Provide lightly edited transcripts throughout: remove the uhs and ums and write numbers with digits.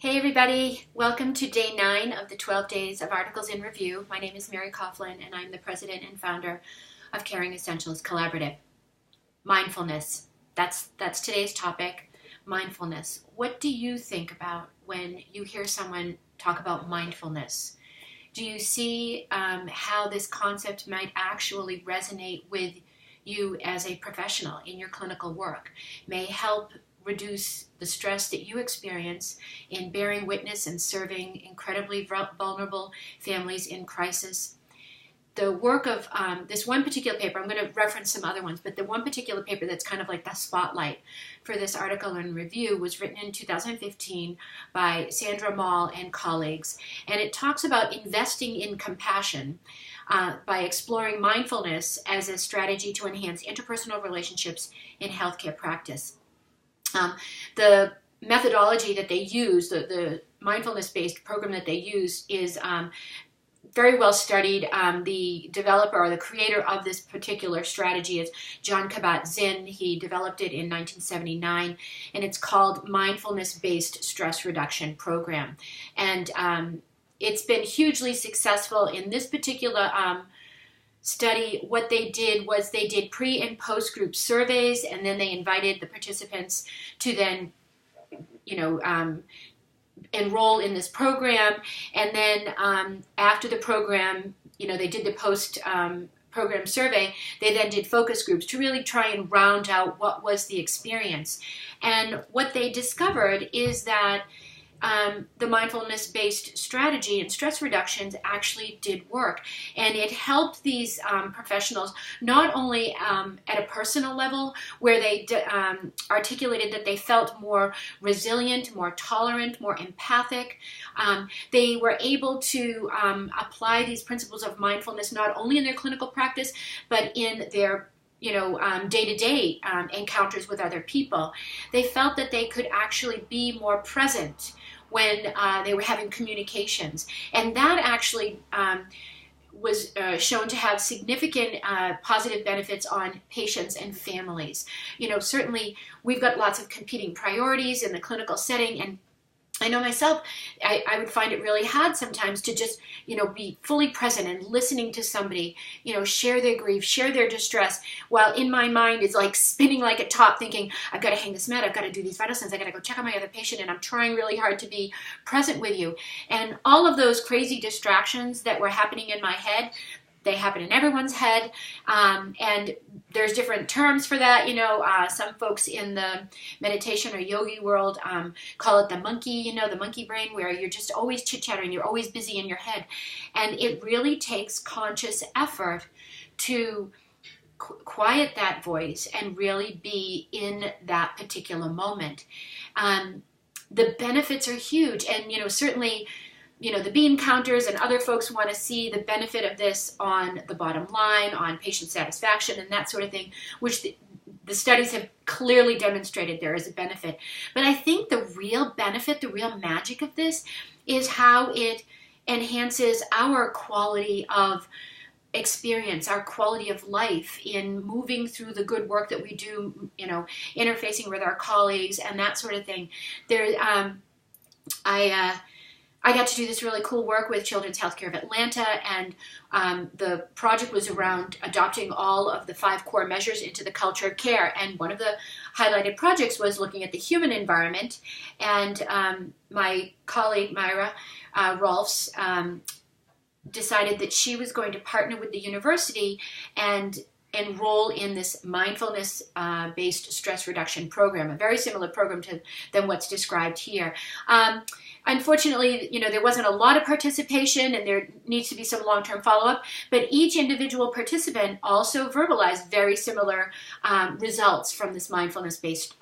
Hey everybody, welcome to day 9 of the 12 days of articles in review. My name is Mary Coughlin and I'm the president and founder of Caring Essentials Collaborative. Mindfulness, that's today's topic, mindfulness. What do you think about when you hear someone talk about mindfulness? Do you see how this concept might actually resonate with you as a professional in your clinical work? May help reduce the stress that you experience in bearing witness and serving incredibly vulnerable families in crisis. The work of this one particular paper, I'm going to reference some other ones, but the one particular paper that's kind of like the spotlight for this article in review was written in 2015 by Sandra Moll and colleagues, and it talks about investing in compassion by exploring mindfulness as a strategy to enhance interpersonal relationships in healthcare practice. The methodology that they use, the mindfulness-based program that they use, is very well studied. The developer or the creator of this particular strategy is Jon Kabat-Zinn. He developed it in 1979, and it's called Mindfulness-Based Stress Reduction Program. And it's been hugely successful in this particular study. What they did was they did pre and post group surveys, and then they invited the participants to then, enroll in this program. And then after the program, they did the post program survey. They then did focus groups to really try and round out what was the experience. And what they discovered is that the mindfulness-based strategy and stress reductions actually did work. And it helped these professionals not only at a personal level, where they articulated that they felt more resilient, more tolerant, more empathic. They were able to apply these principles of mindfulness not only in their clinical practice, but in their day-to-day encounters with other people. They felt that they could actually be more present when they were having communications. And that actually was shown to have significant positive benefits on patients and families. Certainly we've got lots of competing priorities in the clinical setting, and I know myself, I would find it really hard sometimes to just, be fully present and listening to somebody, share their grief, share their distress, while in my mind is like spinning like a top thinking, I've got to hang this med, I've got to do these vital signs, I've got to go check on my other patient, and I'm trying really hard to be present with you. And all of those crazy distractions that were happening in my head, they happen in everyone's head, and there's different terms for that. Some folks in the meditation or yogi world call it the monkey, the monkey brain, where you're just always chit-chattering, you're always busy in your head. And it really takes conscious effort to quiet that voice and really be in that particular moment. The benefits are huge, and certainly the bean counters and other folks want to see the benefit of this on the bottom line, on patient satisfaction and that sort of thing, which the studies have clearly demonstrated there is a benefit. But I think the real benefit, the real magic of this is how it enhances our quality of experience, our quality of life in moving through the good work that we do, interfacing with our colleagues and that sort of thing. I got to do this really cool work with Children's Healthcare of Atlanta, and the project was around adopting all of the 5 core measures into the culture of care. And one of the highlighted projects was looking at the human environment. And my colleague, Myra Rolfs, decided that she was going to partner with the university and enroll in this mindfulness-based stress reduction program, a very similar program than what's described here. Unfortunately, there wasn't a lot of participation, and there needs to be some long-term follow-up, but each individual participant also verbalized very similar results from this mindfulness-based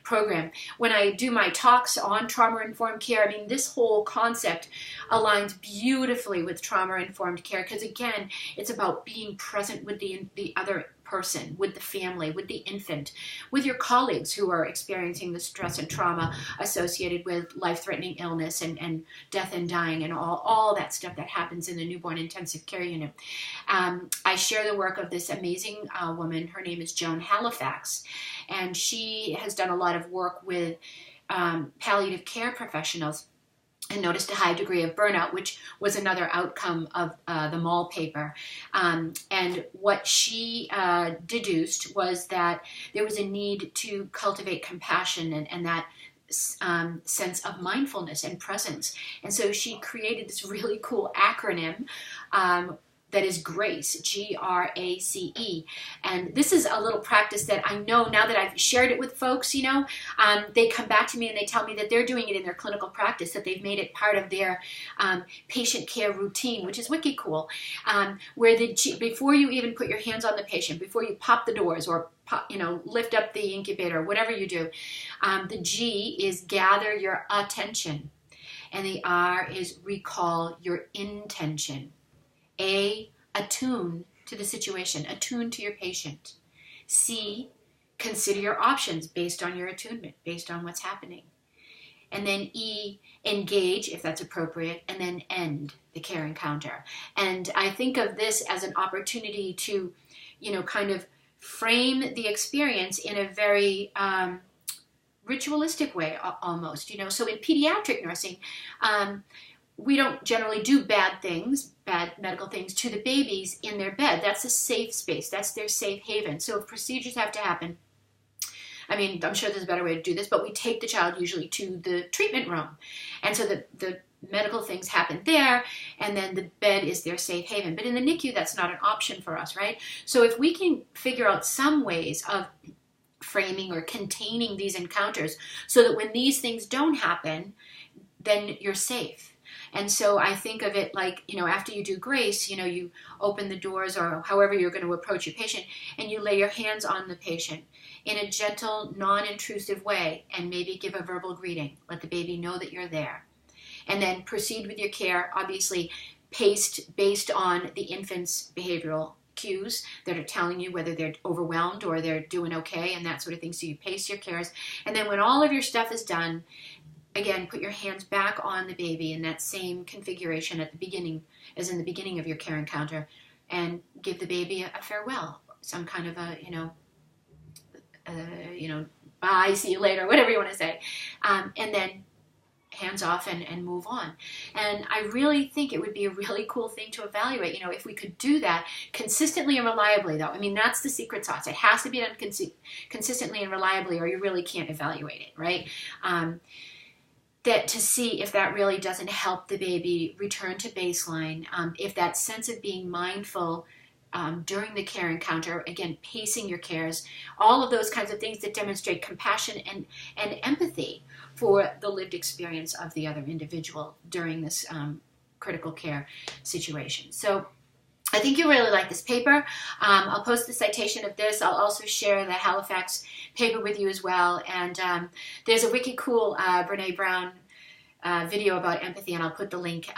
program. When I do my talks on trauma-informed care, this whole concept aligns beautifully with trauma-informed care, because again, it's about being present with the other person, with the family, with the infant, with your colleagues who are experiencing the stress and trauma associated with life-threatening illness and death and dying and all that stuff that happens in the newborn intensive care unit. I share the work of this amazing woman. Her name is Joan Halifax, and she has done a lot of work with palliative care professionals and noticed a high degree of burnout, which was another outcome of the Moll paper. And what she deduced was that there was a need to cultivate compassion and that sense of mindfulness and presence. And so she created this really cool acronym that is GRACE, G-R-A-C-E. And this is a little practice that I know now that I've shared it with folks, you know, they come back to me and they tell me that they're doing it in their clinical practice, that they've made it part of their patient care routine, which is wicked cool, where before you even put your hands on the patient, before you pop the doors or lift up the incubator, whatever you do, the G is gather your attention, and the R is recall your intention. A, attune to the situation, attune to your patient. C, consider your options based on your attunement, based on what's happening. And then E, engage if that's appropriate, and then end the care encounter. And I think of this as an opportunity to, kind of frame the experience in a very ritualistic way almost, So in pediatric nursing, we don't generally do bad medical things to the babies in their bed. That's a safe space. That's their safe haven. So if procedures have to happen, I'm sure there's a better way to do this, but we take the child usually to the treatment room. And so the medical things happen there, and then the bed is their safe haven. But in the NICU, that's not an option for us, right? So if we can figure out some ways of framing or containing these encounters so that when these things don't happen, then you're safe. And so I think of it like, after you do GRACE, you open the doors or however you're going to approach your patient, and you lay your hands on the patient in a gentle, non-intrusive way, and maybe give a verbal greeting. Let the baby know that you're there. And then proceed with your care, obviously paced based on the infant's behavioral cues that are telling you whether they're overwhelmed or they're doing okay and that sort of thing. So you pace your cares. And then when all of your stuff is done, again, put your hands back on the baby in that same configuration at the beginning, as in the beginning of your care encounter, and give the baby a farewell, some kind of bye, see you later, whatever you want to say, and then hands off and move on. And I really think it would be a really cool thing to evaluate, if we could do that consistently and reliably, though. That's the secret sauce. It has to be done consistently and reliably, or you really can't evaluate it, right? That to see if that really doesn't help the baby return to baseline, if that sense of being mindful during the care encounter, again, pacing your cares, all of those kinds of things that demonstrate compassion and empathy for the lived experience of the other individual during this critical care situation. So I think you'll really like this paper. I'll post the citation of this. I'll also share the Halifax paper with you as well. And there's a wicked cool Brene Brown video about empathy, and I'll put the link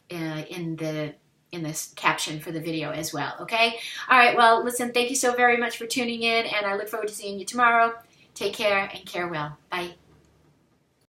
in this caption for the video as well, okay? All right, well, listen, thank you so very much for tuning in, and I look forward to seeing you tomorrow. Take care and care well. Bye.